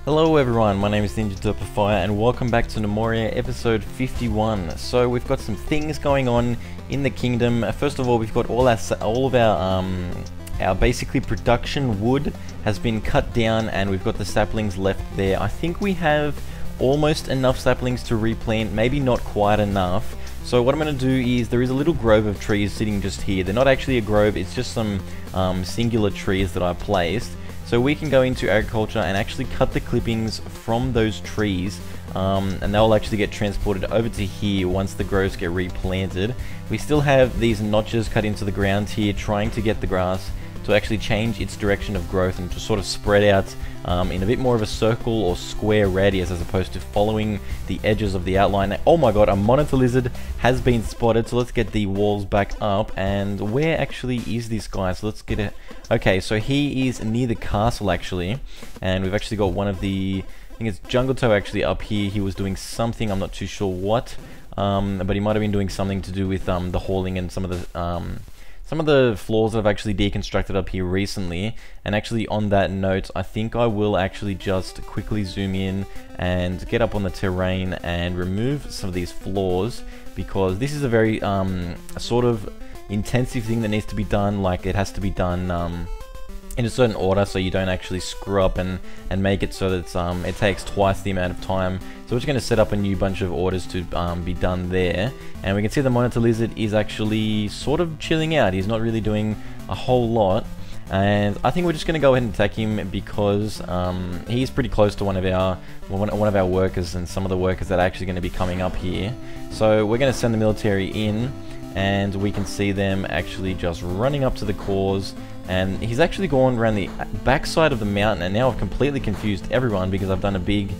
Hello everyone, my name is Derpify and welcome back to Gnomoria episode 51. So we've got some things going on in the kingdom. First of all, we've got all of our basically production wood has been cut down and we've got the saplings left there. I think we have almost enough saplings to replant, maybe not quite enough. So what I'm going to do is, there is a little grove of trees sitting just here. They're not actually a grove, it's just some singular trees that I placed. So we can go into agriculture and actually cut the clippings from those trees, and they'll actually get transported over to here once the groves get replanted. We still have these notches cut into the ground here, trying to get the grass to actually change its direction of growth and to sort of spread out in a bit more of a circle or square radius, as opposed to following the edges of the outline. Oh my god, a monitor lizard has been spotted, so let's get the walls back up. And where actually is this guy? So let's get it. Okay, so he is near the castle actually, and we've actually got one of the, I think it's Jungle Toe actually up here. He was doing something, I'm not too sure what, but he might have been doing something to do with the hauling and some of the floors that I've actually deconstructed up here recently. And actually on that note, I think I will actually just quickly zoom in and get up on the terrain and remove some of these floors, because this is a very sort of intensive thing that needs to be done. Like, it has to be done in a certain order, so you don't actually screw up and make it so that it takes twice the amount of time. So we're just going to set up a new bunch of orders to be done there. And we can see the monitor lizard is actually sort of chilling out. He's not really doing a whole lot. And I think we're just going to go ahead and attack him, because he's pretty close to one of our workers and some of the workers that are actually going to be coming up here. So we're going to send the military in, and we can see them actually just running up to the cause. And he's actually gone around the backside of the mountain, and now I've completely confused everyone because I've done a big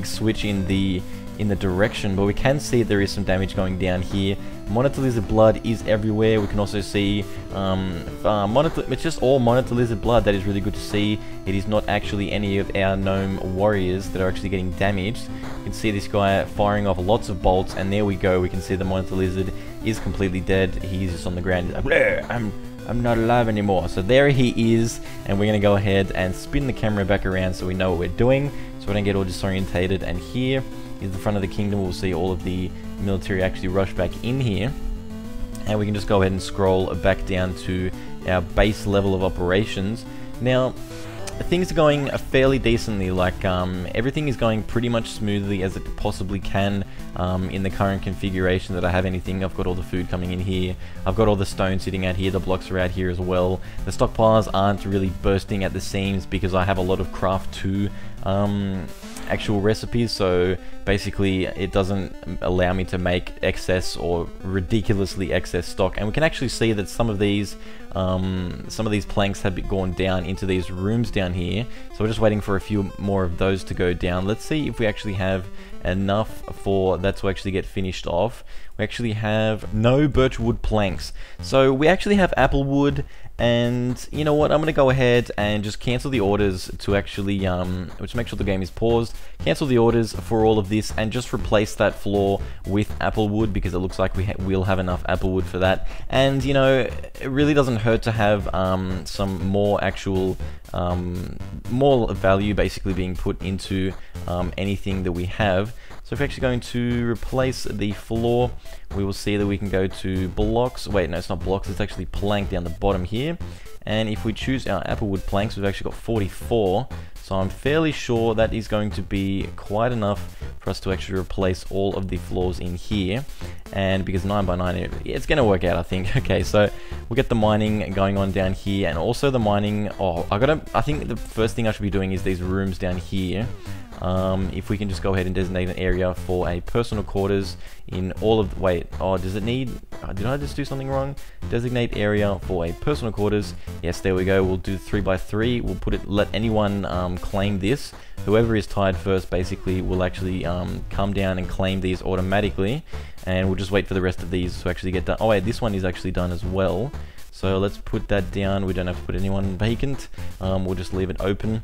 switch in the direction. But we can see there is some damage going down here. Monitor lizard blood is everywhere. We can also see it's just all monitor lizard blood. That is really good to see. It is not actually any of our gnome warriors that are actually getting damaged. You can see this guy firing off lots of bolts, and there we go. We can see the monitor lizard is completely dead. He's just on the ground. He's like, I'm not alive anymore. So there he is, and we're going to go ahead and spin the camera back around so we know what we're doing, so we don't get all disorientated. And here is the front of the kingdom. We'll see all of the military actually rush back in here, and we can just go ahead and scroll back down to our base level of operations. Now, things are going fairly decently. Like, everything is going pretty much smoothly as it possibly can in the current configuration that I have anything. I've got all the food coming in here. I've got all the stone sitting out here. The blocks are out here as well. The stockpiles aren't really bursting at the seams because I have a lot of craft 2 actual recipes, so basically it doesn't allow me to make excess or ridiculously excess stock. And we can actually see that some of these planks have gone down into these rooms down here, so we're just waiting for a few more of those to go down. Let's see if we actually have enough for that to actually get finished off. We actually have no birch wood planks, so we actually have apple wood. And you know what, I'm going to go ahead and just cancel the orders to actually which make sure the game is paused, cancel the orders for all of this, and just replace that floor with apple wood, because it looks like we'll have enough apple wood for that. And you know, it really doesn't hurt to have some more actual more value basically being put into anything that we have. So if we're actually going to replace the floor, we will see that we can go to blocks. Wait, no, it's not blocks, it's actually plank down the bottom here. And if we choose our applewood planks, we've actually got 44. So I'm fairly sure that is going to be quite enough for us to actually replace all of the floors in here. And because 9x9, it's going to work out, I think. Okay, so we'll get the mining going on down here, and also the mining. I think the first thing I should be doing is these rooms down here. If we can just go ahead and designate an area for a personal quarters in all of does it need, did I just do something wrong? Designate area for a personal quarters. Yes, there we go. We'll do 3x3. We'll put it, let anyone claim this. Whoever is tied first basically will actually come down and claim these automatically, and we'll just wait for the rest of these to actually get done. Oh wait, this one is actually done as well, so let's put that down. We don't have to put anyone vacant. We'll just leave it open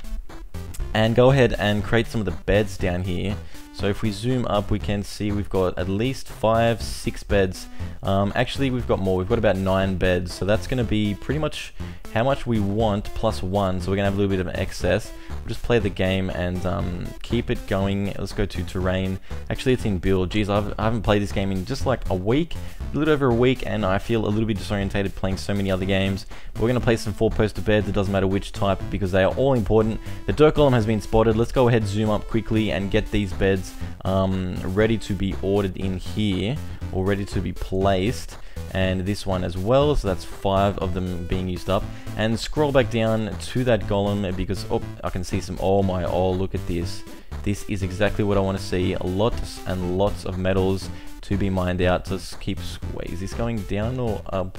and go ahead and create some of the beds down here. So if we zoom up, we can see we've got at least 5-6 beds. Actually, we've got more. We've got about 9 beds. So that's going to be pretty much how much we want plus 1. So we're going to have a little bit of an excess. we'll just play the game and keep it going. Let's go to terrain. Actually, it's in build. Geez, I haven't played this game in just like a week, a little over a week, and I feel a little bit disorientated playing so many other games. We're going to play some 4-poster beds. It doesn't matter which type because they are all important. The dirt golem has been spotted. Let's go ahead, zoom up quickly and get these beds ready to be ordered in here, or ready to be placed. And this one as well, so that's 5 of them being used up. And scroll back down to that golem because I can see some, look at this. This is exactly what I want to see. Lots and lots of metals to be mined out. Just wait, is this going down or up?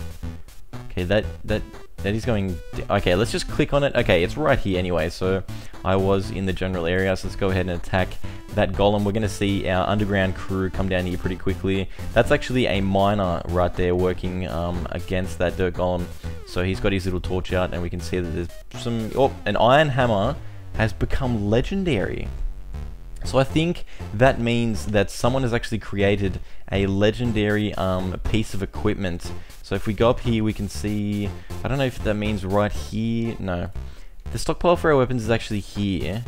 Okay, that is going, okay, let's just click on it. Okay, it's right here anyway, so I was in the general area, so let's go ahead and attack that golem. We're going to see our underground crew come down here pretty quickly. That's actually a miner right there working against that dirt golem. So he's got his little torch out, and we can see that there's some, an iron hammer has become legendary. So I think that means that someone has actually created a legendary piece of equipment. So if we go up here, we can see, I don't know if that means right here. No, the stockpile for our weapons is actually here.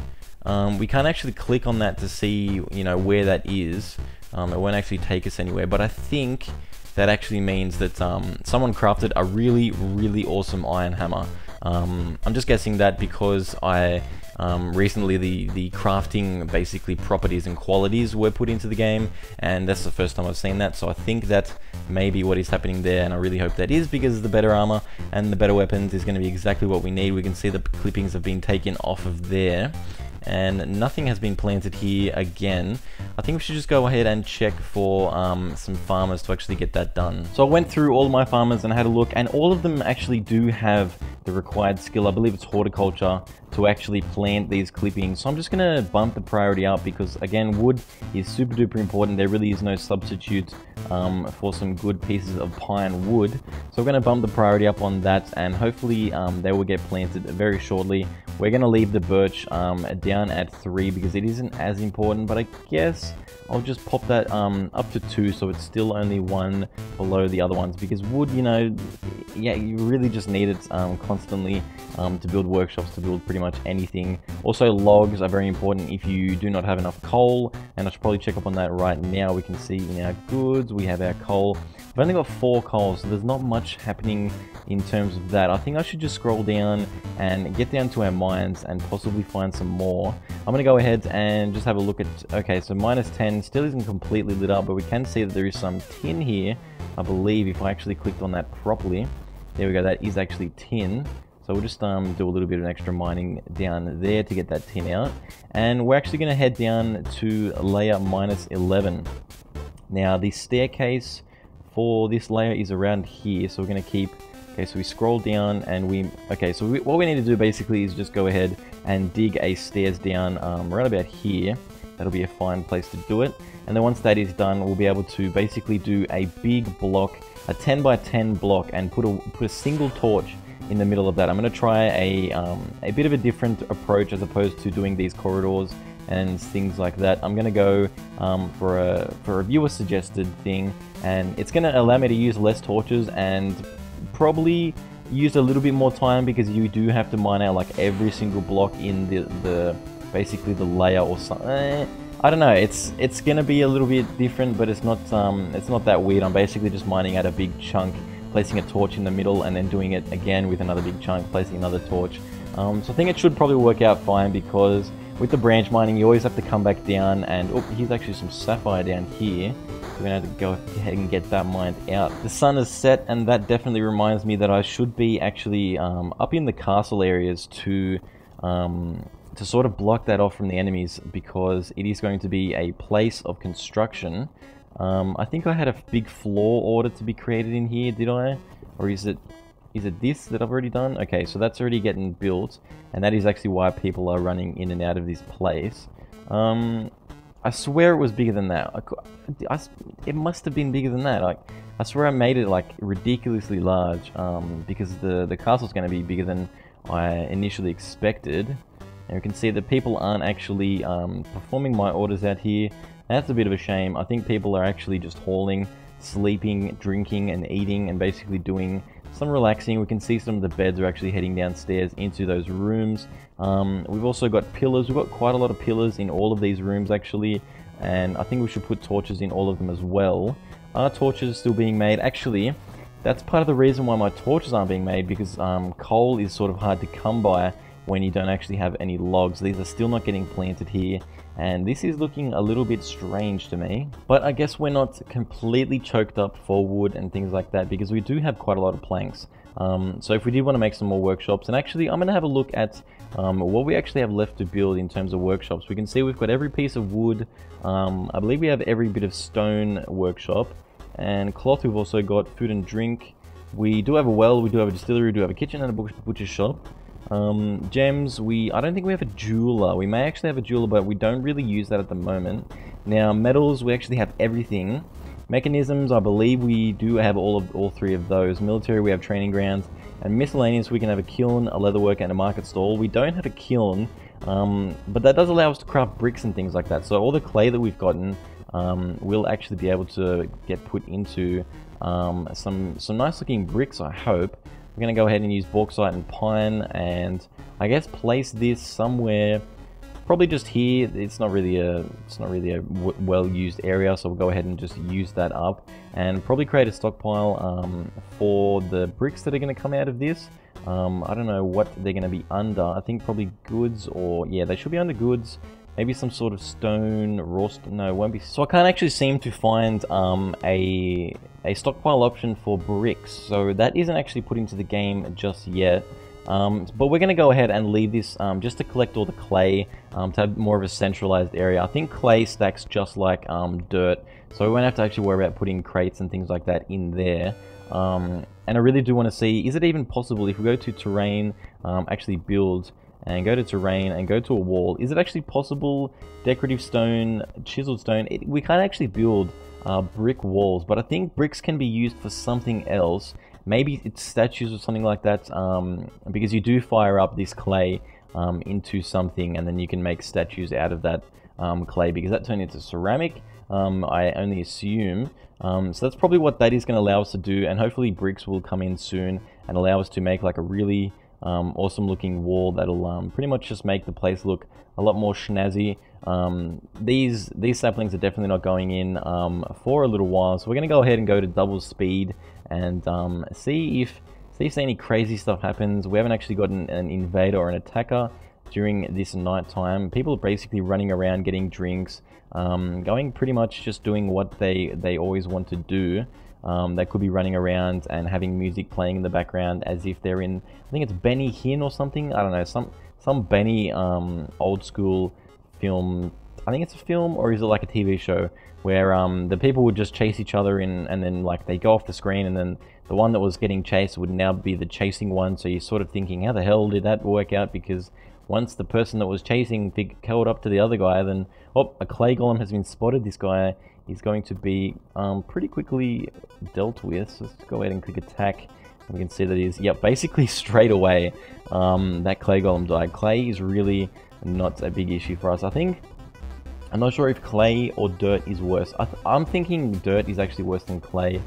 We can't actually click on that to see, you know, where that is. It won't actually take us anywhere, but I think that actually means that someone crafted a really, really awesome iron hammer. I'm just guessing that because recently the crafting basically properties and qualities were put into the game, and that's the first time I've seen that, so I think that may be what is happening there, and I really hope that is, because the better armor and the better weapons is going to be exactly what we need. We can see the clippings have been taken off of there, and nothing has been planted here again. I think we should just go ahead and check for some farmers to actually get that done. So I went through all my farmers and had a look, and all of them actually do have the required skill. I believe it's horticulture to actually plant these clippings. So I'm just going to bump the priority up because, again, wood is super duper important. There really is no substitute for some good pieces of pine wood. So we're going to bump the priority up on that, and hopefully they will get planted very shortly. We're going to leave the birch down at 3 because it isn't as important, but I guess I'll just pop that up to 2, so it's still only 1 below the other ones, because wood, you know, yeah, you really just need it constantly to build workshops, to build pretty much anything. Also, logs are very important if you do not have enough coal, and I should probably check up on that right now. We can see in our goods, we have our coal. I've only got 4 coal, so there's not much happening in terms of that. I think I should just scroll down and get down to our mines and possibly find some more. I'm going to go ahead and just have a look at, okay, so -10 still isn't completely lit up, but we can see that there is some tin here. I believe if I actually clicked on that properly, there we go, that is actually tin. So we'll just do a little bit of extra mining down there to get that tin out. And we're actually going to head down to layer -11. Now the staircase for this layer is around here, so we're going to keep, okay, so we scroll down and what we need to do basically is just go ahead and dig a stairs down right about here. That'll be a fine place to do it. And then once that is done, we'll be able to basically do a big block, a 10 by 10 block, and put a single torch in the middle of that. I'm going to try a bit of a different approach as opposed to doing these corridors and things like that. I'm going to go for a viewer suggested thing, and it's going to allow me to use less torches and probably use a little bit more time, because you do have to mine out like every single block in the basically the layer or something. I don't know, it's gonna be a little bit different, but it's not that weird. I'm basically just mining out a big chunk, placing a torch in the middle, and then doing it again with another big chunk, placing another torch. So I think it should probably work out fine, because with the branch mining you always have to come back down, and oh, here's actually some sapphire down here. We're gonna have to go ahead and get that mined out. The sun is set, and that definitely reminds me that I should be actually up in the castle areas to sort of block that off from the enemies, because it is going to be a place of construction. I think I had a big floor order to be created in here, did I? Or is it this that I've already done? Okay, so that's already getting built, and that is actually why people are running in and out of this place. I swear it was bigger than that. It must have been bigger than that. Like, I swear I made it like ridiculously large, because the castle's going to be bigger than I initially expected. And we can see that people aren't actually performing my orders out here. That's a bit of a shame. I think people are actually just hauling, sleeping, drinking, and eating, and basically doing some relaxing. We can see some of the beds are actually heading downstairs into those rooms. We've also got pillars. We've got quite a lot of pillars in all of these rooms actually, and I think we should put torches in all of them as well. Are torches still being made? Actually, that's part of the reason why my torches aren't being made, because coal is sort of hard to come by when you don't actually have any logs. These are still not getting planted here, and this is looking a little bit strange to me. But I guess we're not completely choked up for wood and things like that, because we do have quite a lot of planks. So if we did want to make some more workshops, and actually I'm going to have a look at what we actually have left to build in terms of workshops. We can see we've got every piece of wood. I believe we have every bit of stone workshop, and cloth. We've also got food and drink. We do have a well, we do have a distillery, we do have a kitchen and a butcher shop. Gems, I don't think we have a jeweler. We may actually have a jeweler, but we don't really use that at the moment. Now, metals, we actually have everything. Mechanisms, I believe we do have all three of those. Military, we have training grounds. And miscellaneous, we can have a kiln, a leatherworker, and a market stall. We don't have a kiln, but that does allow us to craft bricks and things like that. So all the clay that we've gotten, we'll actually be able to get put into some nice looking bricks, I hope. We're going to go ahead and use bauxite and pine, and I guess place this somewhere, probably just here. It's not really a well used area, so we'll go ahead and just use that up, and probably create a stockpile for the bricks that are going to come out of this. I don't know what they're going to be under. I think probably goods, or yeah, they should be under goods. Maybe some sort of stone, no, it won't be. So I can't actually seem to find a stockpile option for bricks. So that isn't actually put into the game just yet. But we're going to go ahead and leave this just to collect all the clay, to have more of a centralized area. I think clay stacks just like dirt, so we won't have to actually worry about putting crates and things like that in there. And I really do want to see, is it even possible if we go to terrain, actually build, and go to terrain and go to a wall, is it actually possible, decorative stone, chiseled stone, we can't actually build brick walls, but I think bricks can be used for something else. Maybe it's statues or something like that, because you do fire up this clay into something, and then you can make statues out of that clay, because that turned into ceramic, I only assume. So that's probably what that is going to allow us to do, and hopefully bricks will come in soon and allow us to make like a really awesome looking wall that'll pretty much just make the place look a lot more snazzy. These saplings are definitely not going in for a little while, so we're going to go ahead and go to double speed and see if any crazy stuff happens. We haven't actually got an invader or an attacker during this night time. People are basically running around getting drinks, going pretty much just doing what they always want to do. They could be running around and having music playing in the background as if they're in, I think it's Benny Hinn or something, I don't know, some Benny old school film. I think it's a film, or is it like a TV show where the people would just chase each other in, and then like they go off the screen, and then the one that was getting chased would now be the chasing one. So you're sort of thinking, how the hell did that work out? Because once the person that was chasing caught up to the other guy, then oh, a clay golem has been spotted. This guy is going to be pretty quickly dealt with. So let's go ahead and click attack. We can see that he's, yep, basically straight away that clay golem died. Clay is really not a big issue for us. I'm not sure if clay or dirt is worse. I'm thinking dirt is actually worse than clay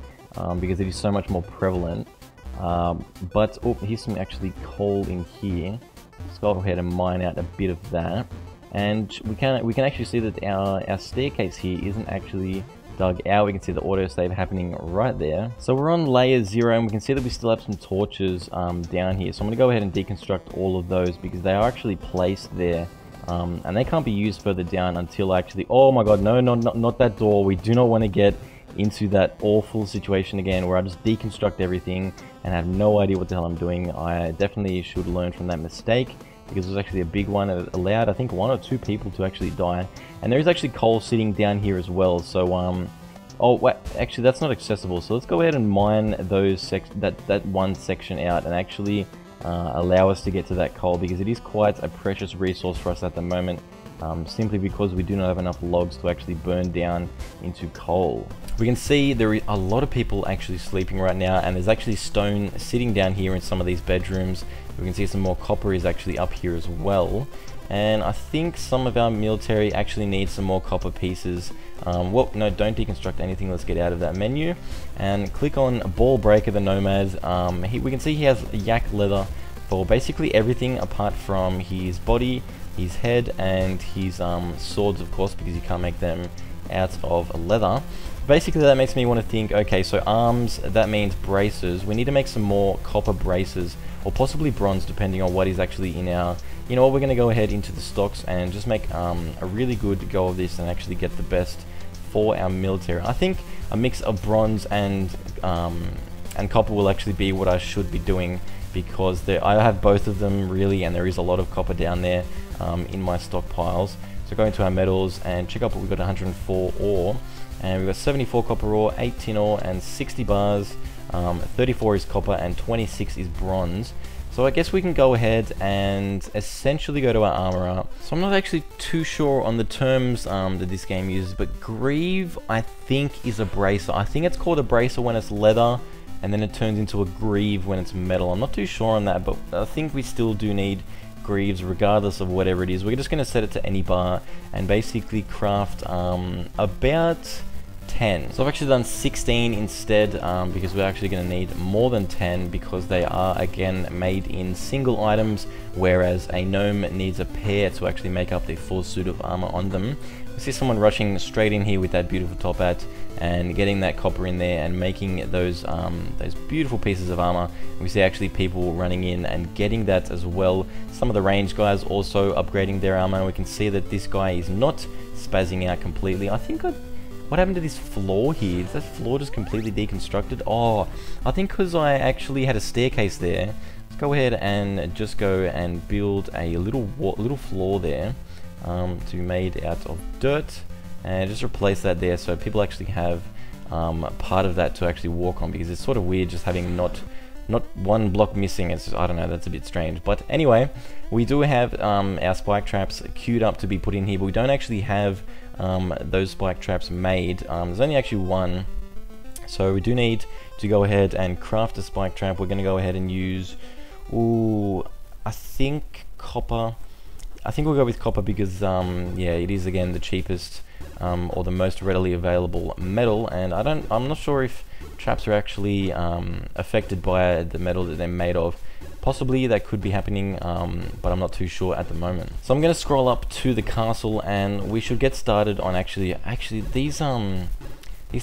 because it is so much more prevalent. But oh, here's some actually coal in here. Let's go ahead and mine out a bit of that. And we can actually see that our staircase here isn't actually dug out. We can see the autosave happening right there. So we're on layer 0, and we can see that we still have some torches down here. So I'm going to go ahead and deconstruct all of those because they are actually placed there. And they can't be used further down until actually... Oh my god, no, not that door. We do not want to get into that awful situation again where I just deconstruct everything and have no idea what the hell I'm doing. I definitely should learn from that mistake, because it was actually a big one. It allowed, I think, 1 or 2 people to actually die. And there is actually coal sitting down here as well. So, oh, wait, actually, that's not accessible. So let's go ahead and mine those that one section out and actually allow us to get to that coal, because it is quite a precious resource for us at the moment, simply because we do not have enough logs to actually burn down into coal. We can see there are a lot of people actually sleeping right now, and there's actually stone sitting down here in some of these bedrooms. We can see some more copper is actually up here as well. And I think some of our military actually needs some more copper pieces. Well, no, don't deconstruct anything. Let's get out of that menu and click on Ball Breaker the Nomad. We can see he has yak leather for basically everything apart from his body, his head, and his swords, of course, because you can't make them out of leather. Basically, that makes me want to think, okay, so arms, that means braces. We need to make some more copper braces, or possibly bronze, depending on what is actually in our... You know what, we're going to go ahead into the stocks and just make a really good go of this and actually get the best for our military. I think a mix of bronze and copper will actually be what I should be doing, because I have both of them really, and there is a lot of copper down there in my stockpiles. So go into our metals and check out what we've got. 104 ore, and we've got 74 copper ore, 8 tin ore, and 60 bars. 34 is copper and 26 is bronze. So I guess we can go ahead and essentially go to our armor up. So I'm not actually too sure on the terms that this game uses, but greave I think is a bracer. I think it's called a bracer when it's leather, and then it turns into a greave when it's metal. I'm not too sure on that, but I think we still do need greaves regardless of whatever it is. We're just going to set it to any bar and basically craft about 10. So I've actually done 16 instead, because we're actually going to need more than 10, because they are again made in single items, whereas a gnome needs a pair to actually make up the full suit of armor on them. We see someone rushing straight in here with that beautiful top hat and getting that copper in there and making those beautiful pieces of armor. We see actually people running in and getting that as well. Some of the range guys also upgrading their armor. We can see that this guy is not spazzing out completely. I think what happened to this floor here? Is that floor just completely deconstructed? Oh, I think because I actually had a staircase there. Let's go ahead and just go and build a little floor there to be made out of dirt, and just replace that there so people actually have part of that to actually walk on, because it's sort of weird just having not one block missing. It's just, I don't know, that's a bit strange. But anyway, we do have our spike traps queued up to be put in here, but we don't actually have those spike traps made. There's only actually one, so we do need to go ahead and craft a spike trap. We're going to go ahead and use, I think copper. I think we'll go with copper because yeah, it is again the cheapest or the most readily available metal, and I'm not sure if traps are actually affected by the metal that they're made of. Possibly that could be happening, but I'm not too sure at the moment. So I'm going to scroll up to the castle, and we should get started on actually these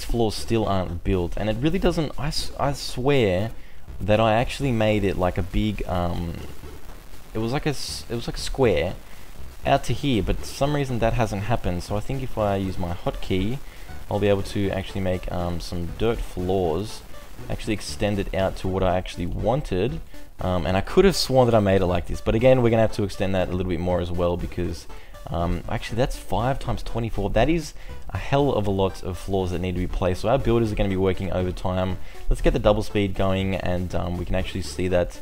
floors still aren't built, and it really doesn't. I swear that I actually made it like a big it was like a square out to here, but for some reason that hasn't happened. So I think if I use my hotkey, I'll be able to actually make some dirt floors, actually extend it out to what I actually wanted. And I could have sworn that I made it like this, but again, we're gonna have to extend that a little bit more as well, because actually that's 5 times 24. That is a hell of a lot of floors that need to be placed. So our builders are going to be working overtime. Let's get the double speed going, and we can actually see that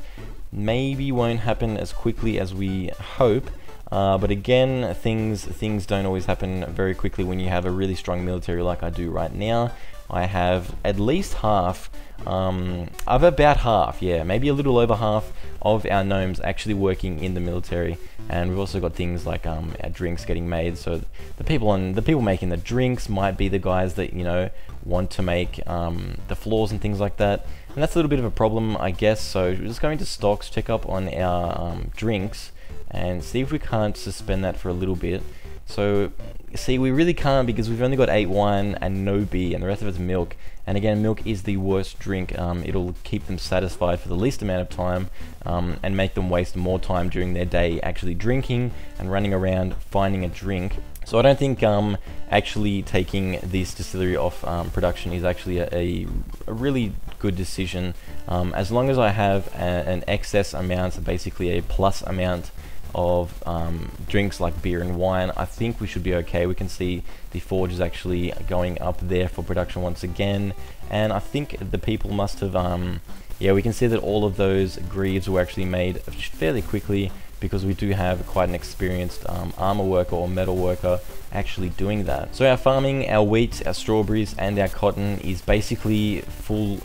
maybe won't happen as quickly as we hope. But again, things don't always happen very quickly when you have a really strong military like I do right now. I have at least half, of about half, yeah, maybe a little over half of our gnomes actually working in the military, and we've also got things like our drinks getting made. So the people making the drinks might be the guys that, you know, want to make the floors and things like that, and that's a little bit of a problem, I guess. So we're just going to stocks, check up on our drinks, and see if we can't suspend that for a little bit. So see, we really can't, because we've only got 8 wine and no beer, and the rest of it's milk. And again, milk is the worst drink. It'll keep them satisfied for the least amount of time, and make them waste more time during their day actually drinking and running around finding a drink. So I don't think actually taking this distillery off production is actually a really good decision. As long as I have an excess amount, basically a plus amount of drinks like beer and wine, I think we should be okay. We can see the forge is actually going up there for production once again, and I think the people must have yeah, we can see that all of those greaves were actually made fairly quickly, because we do have quite an experienced armor worker or metal worker actually doing that. So our farming, our wheat, our strawberries, and our cotton is basically full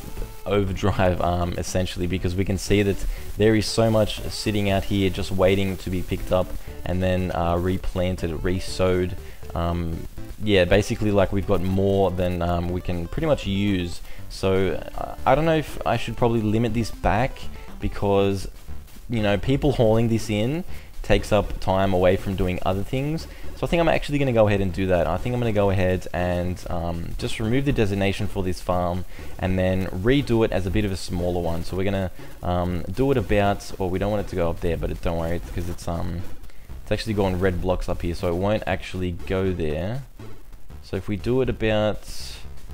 overdrive essentially, because we can see that there is so much sitting out here just waiting to be picked up and then replanted, re-sowed. Yeah, basically like we've got more than we can pretty much use. So I don't know if I should probably limit this back, because you know, people hauling this in takes up time away from doing other things. So I think I'm actually going to go ahead and do that. I think I'm going to go ahead and just remove the designation for this farm and then redo it as a bit of a smaller one. So we're going to do it about, well, we don't want it to go up there, but don't worry, because it's actually gone red blocks up here, so it won't actually go there. So if we do it about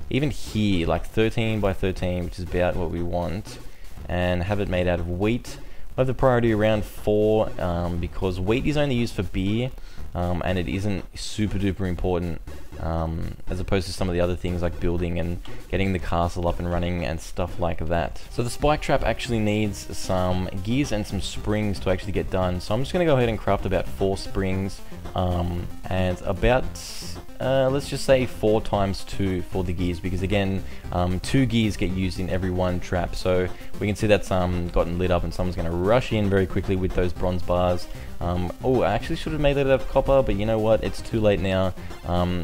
even here, like 13 by 13, which is about what we want, and have it made out of wheat, we'll have the priority around 4, because wheat is only used for beer, and it isn't super duper important, as opposed to some of the other things like building and getting the castle up and running and stuff like that. So the spike trap actually needs some gears and some springs to actually get done. So I'm just going to go ahead and craft about 4 springs, and about let's just say 4 times 2 for the gears, because again 2 gears get used in every 1 trap. So we can see that's gotten lit up, and someone's going to rush in very quickly with those bronze bars. Oh, I actually should have made that out of copper, but you know what, it's too late now.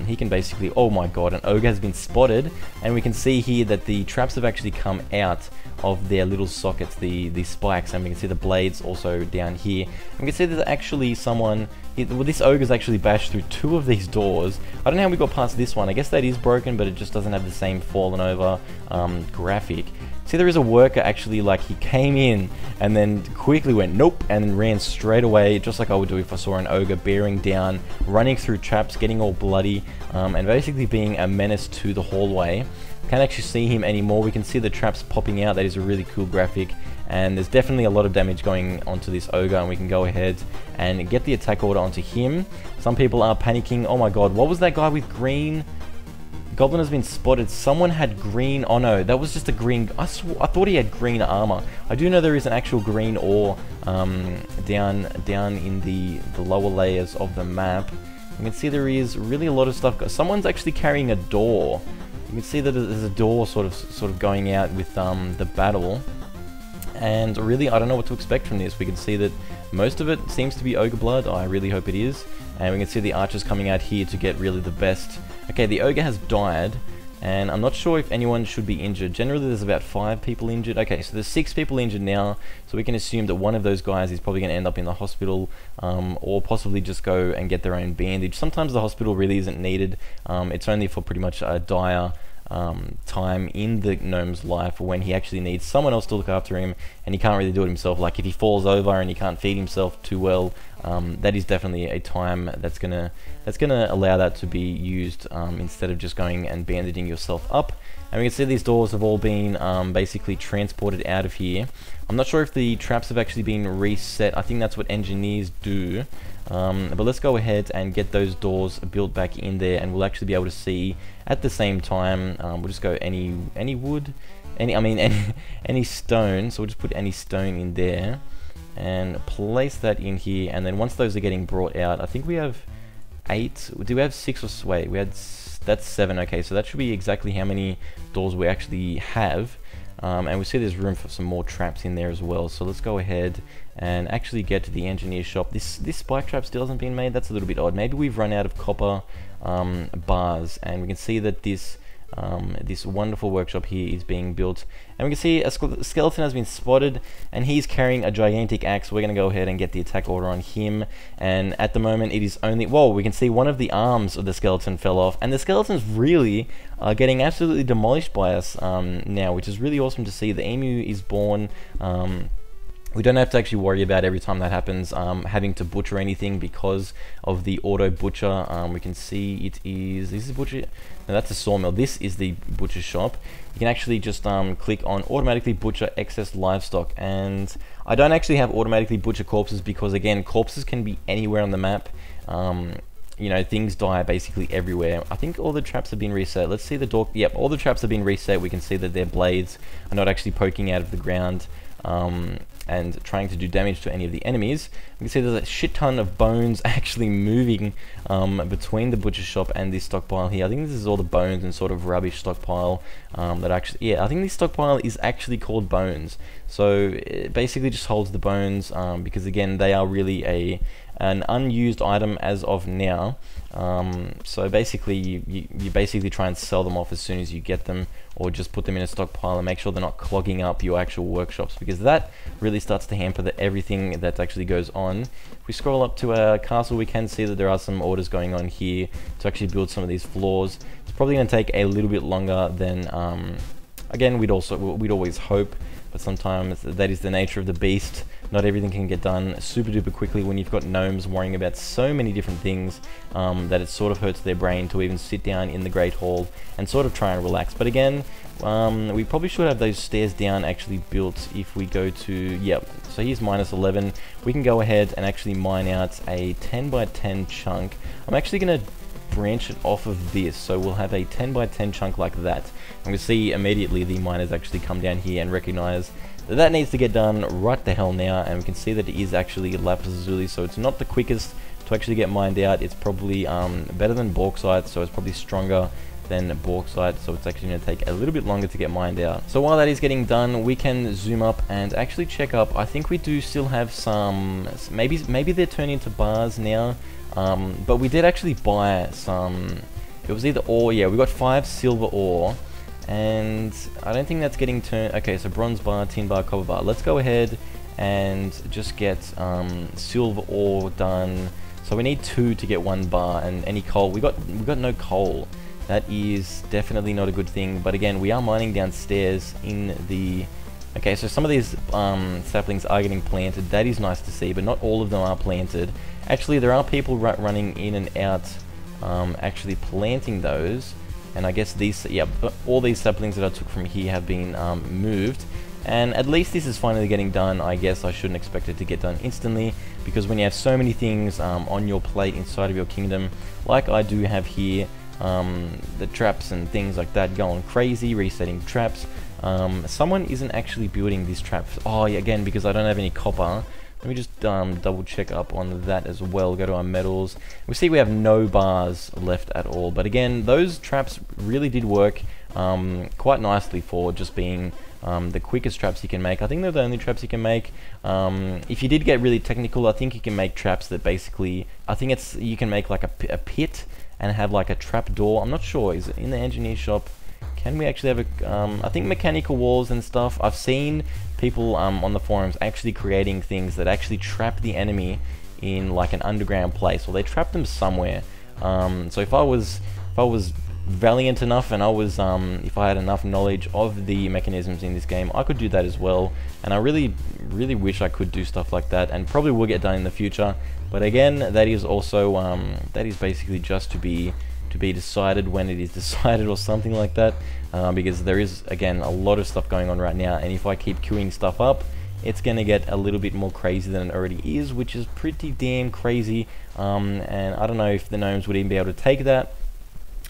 He can basically, oh my god, an ogre has been spotted, and we can see here that the traps have actually come out of their little sockets, the spikes, and we can see the blades also down here. And we can see there's actually someone, well, this ogre's actually bashed through 2 of these doors. I don't know how we got past this one. I guess that is broken, but it just doesn't have the same fallen over graphic. See, there is a worker actually, like, he came in and then quickly went nope and then ran straight away, just like I would do if I saw an ogre bearing down, running through traps, getting all bloody, and basically being a menace to the hallway. Can't actually see him anymore. We can see the traps popping out. That is a really cool graphic, and there's definitely a lot of damage going onto this ogre, and we can go ahead and get the attack order onto him. Some people are panicking. Oh my god, what was that guy with green? Goblin has been spotted. Someone had green. Oh no, that was just a green. I thought he had green armor. I do know there is an actual green ore down in the lower layers of the map. You can see there is really a lot of stuff. Someone's actually carrying a door. You can see that there's a door sort of going out with the battle. And really, I don't know what to expect from this. We can see that most of it seems to be ogre blood. I really hope it is. And we can see the archers coming out here to get really the best. Okay, the ogre has died, and I'm not sure if anyone should be injured. Generally, there's about 5 people injured. Okay, so there's 6 people injured now, so we can assume that one of those guys is probably going to end up in the hospital, or possibly just go and get their own bandage. Sometimes the hospital really isn't needed. It's only for pretty much a dire time in the gnome's life when he actually needs someone else to look after him, and he can't really do it himself. Like if he falls over and he can't feed himself too well, that is definitely a time that's gonna allow that to be used, instead of just going and bandaging yourself up. And we can see these doors have all been basically transported out of here. I'm not sure if the traps have actually been reset. I think that's what engineers do. But let's go ahead and get those doors built back in there, and we'll actually be able to see at the same time. We'll just go any wood, any stone. So we'll just put any stone in there and place that in here. And then once those are getting brought out, I think we have 8. Do we have 6 or wait? That's 7. Okay, so that should be exactly how many doors we actually have. And we see there's room for some more traps in there as well. So let's go ahead and actually get to the engineer shop. This spike trap still hasn't been made. That's a little bit odd. Maybe we've run out of copper bars, and we can see that this wonderful workshop here is being built, and we can see a skeleton has been spotted, and he's carrying a gigantic axe. We're going to go ahead and get the attack order on him, and at the moment it is only, whoa, we can see one of the arms of the skeleton fell off, and the skeletons really are getting absolutely demolished by us now, which is really awesome to see. The emu is born. We don't have to actually worry about every time that happens having to butcher anything because of the auto butcher. We can see it is, this is butcher, no, that's a sawmill. This is the butcher shop. You can actually just click on automatically butcher excess livestock, and I don't actually have automatically butcher corpses because again, corpses can be anywhere on the map. You know, things die basically everywhere. I think all the traps have been reset. Let's see the door. Yep, all the traps have been reset. We can see that their blades are not actually poking out of the ground. and trying to do damage to any of the enemies. We can see there's a shit ton of bones actually moving between the butcher shop and this stockpile here. I think this is all the bones and sort of rubbish stockpile that actually, yeah, I think this stockpile is actually called bones. So it basically just holds the bones because again they are really an unused item as of now. So basically you basically try and sell them off as soon as you get them, or just put them in a stockpile and make sure they're not clogging up your actual workshops, because that really starts to hamper everything that actually goes on. If we scroll up to our castle, we can see that there are some orders going on here to actually build some of these floors. It's probably going to take a little bit longer than again we'd always hope, but sometimes that is the nature of the beast. Not everything can get done super duper quickly when you've got gnomes worrying about so many different things that it sort of hurts their brain to even sit down in the Great Hall and sort of try and relax. But again, we probably should have those stairs down actually built. If we go to, yep, so here's -11. We can go ahead and actually mine out a 10 by 10 chunk. I'm actually going to branch it off of this, so we'll have a 10 by 10 chunk like that. And we see immediately the miners actually come down here and recognize that that needs to get done right the hell now, and we can see that it is actually lapis lazuli, so it's not the quickest to actually get mined out. It's probably better than bauxite, so it's probably stronger than bauxite, so it's actually going to take a little bit longer to get mined out. So while that is getting done, we can zoom up and actually check up. I think we do still have some, maybe they're turning into bars now, but we did actually buy some, it was either ore, yeah, we got 5 silver ore, and I don't think that's getting turned. Okay, so bronze bar, tin bar, copper bar. Let's go ahead and just get silver ore done. So we need 2 to get 1 bar, and any coal. We got no coal. That is definitely not a good thing. But again, we are mining downstairs in the. Okay, so some of these saplings are getting planted. That is nice to see, but not all of them are planted. Actually, there are people running in and out, actually planting those. And I guess these, yeah, all these saplings that I took from here have been moved. And at least this is finally getting done. I guess I shouldn't expect it to get done instantly, because when you have so many things on your plate inside of your kingdom, like I do have here, the traps and things like that going crazy, resetting traps. Someone isn't actually building these traps. Oh, yeah, again, because I don't have any copper. Let me just double check up on that as well. Go to our metals. We see we have no bars left at all. But again, those traps really did work quite nicely for just being the quickest traps you can make. I think they're the only traps you can make. If you did get really technical, I think you can make traps that basically, I think it's, you can make like a pit and have like a trap door. I'm not sure, is it in the engineer shop? Can we actually have a, I think mechanical walls and stuff. I've seen people on the forums actually creating things that actually trap the enemy in like an underground place, or they trap them somewhere. So if I was valiant enough, and I was if I had enough knowledge of the mechanisms in this game, I could do that as well. And I really wish I could do stuff like that, and probably will get done in the future. But again, that is also that is basically just to be decided when it is decided, or something like that, because there is, again, a lot of stuff going on right now, and if I keep queuing stuff up, it's gonna get a little bit more crazy than it already is, which is pretty damn crazy. And I don't know if the gnomes would even be able to take that.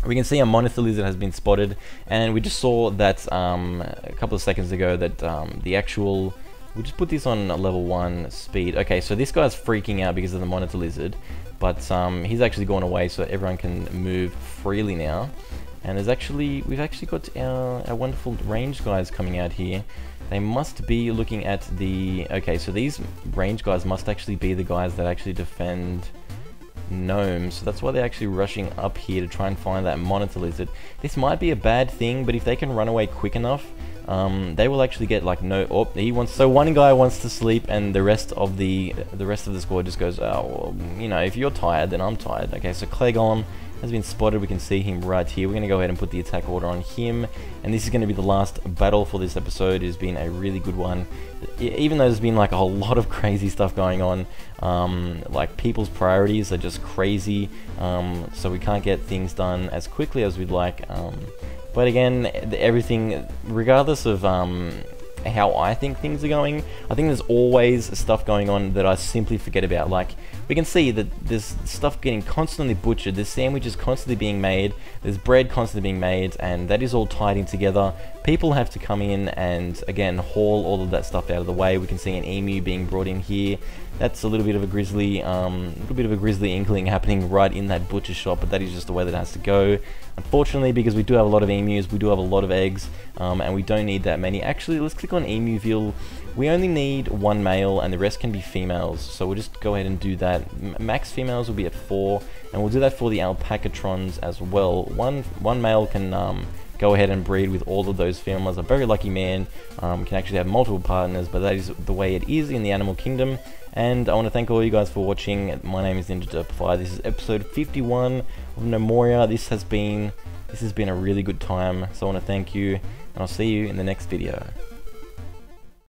We can see a monitor lizard has been spotted, and we just saw that a couple of seconds ago that the actual, we'll just put this on level 1 speed. Okay, so this guy's freaking out because of the monitor lizard, but he's actually gone away, so everyone can move freely now. And there's actually, we've actually got our wonderful range guys coming out here. They must be looking at the, okay, so these range guys must actually be the guys that actually defend gnomes, so that's why they're actually rushing up here to try and find that monitor lizard. This might be a bad thing, but if they can run away quick enough, they will actually get like no. Oh, he wants. So one guy wants to sleep, and the rest of the squad just goes, oh, well, you know, if you're tired, then I'm tired. Okay, so Clay Golem has been spotted. We can see him right here. We're going to go ahead and put the attack order on him, and this is going to be the last battle for this episode. It has been a really good one, even though there's been like a whole lot of crazy stuff going on. Like people's priorities are just crazy, so we can't get things done as quickly as we'd like. But again, everything, regardless of how I think things are going, I think there's always stuff going on that I simply forget about. Like, we can see that there's stuff getting constantly butchered, there's sandwiches constantly being made, there's bread constantly being made, and that is all tied in together. People have to come in and, again, haul all of that stuff out of the way. We can see an emu being brought in here. That's a little bit of a grisly inkling happening right in that butcher shop, but that is just the way that it has to go. Unfortunately, because we do have a lot of emus, we do have a lot of eggs, and we don't need that many. Actually, let's click on emu veal. We only need 1 male, and the rest can be females, so we'll just go ahead and do that. Max females will be at 4, and we'll do that for the alpacatrons as well. One male can go ahead and breed with all of those females. A very lucky man can actually have multiple partners, but that is the way it is in the animal kingdom. And I want to thank all you guys for watching. My name is Derpify. This is episode 51 of Gnomoria. This has been a really good time, so I want to thank you, and I'll see you in the next video.